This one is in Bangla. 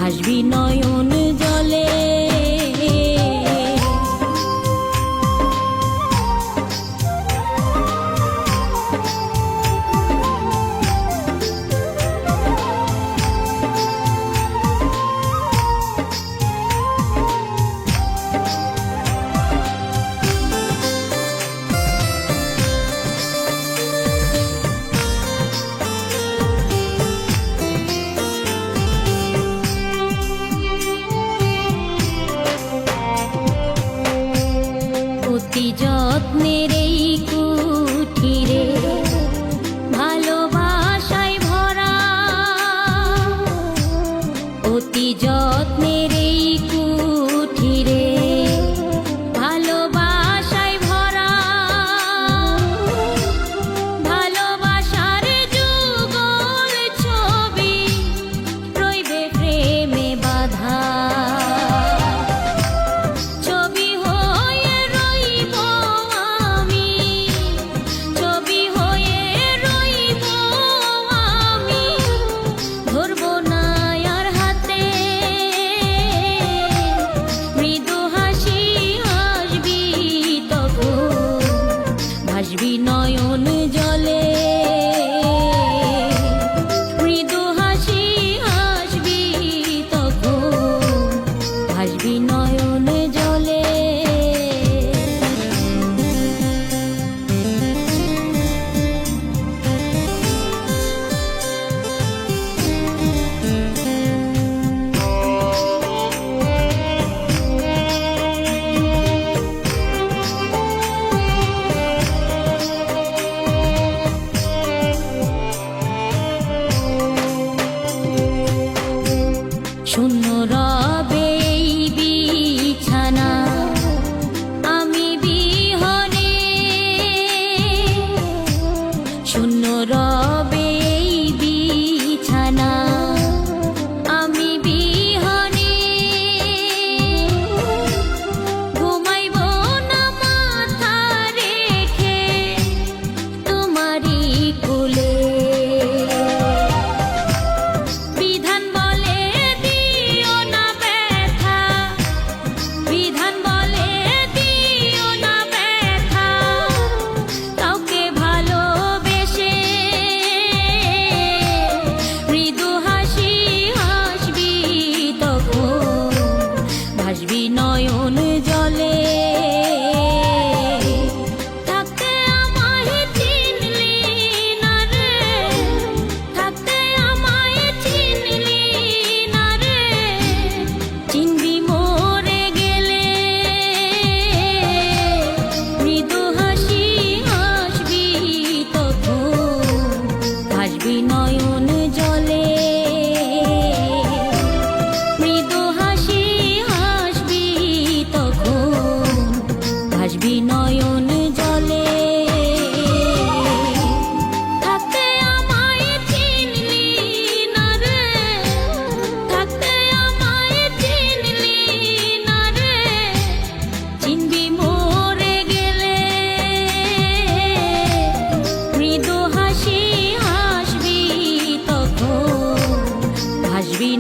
ভাসবি নয়ন জলে। অতি যত্নের এই কুঠিরে ভালোবাসায় ভরা, অতি যত্নের এই কুঠিরে ভালোবাসায় ভরা, ভালোবাসার যুগল ছবি রইবে প্রেমে বাঁধা। ভাসবি নয়ন জলে, মৃদু হাসি হাসবি তখন, ভাসবি নয়ন জলে। শূন্য রবে এই বিছানা আমি বিহনে, শূন্য রবে এই বিছানা আমি বিহনে। ঘুমাইব না মাথা রেখে তোমারই কোলে, ভাসবি নয়ন জলে। থাকতে আমায় চিনলি না রে, থাকতে আমায় চিনলি না রে, চিনবি মরে গেলে। মৃদু হাসি হাসবি তখন, ভাসবি নয়ন জলে। ভাসবি নয়ন জলে। থাকতে আমায় চিনলি না রে, থাকতে আমায় চিনলি না রে, চিনবি মরে গেলে। মৃদু হাসি হাসবি তখন, ভাসবি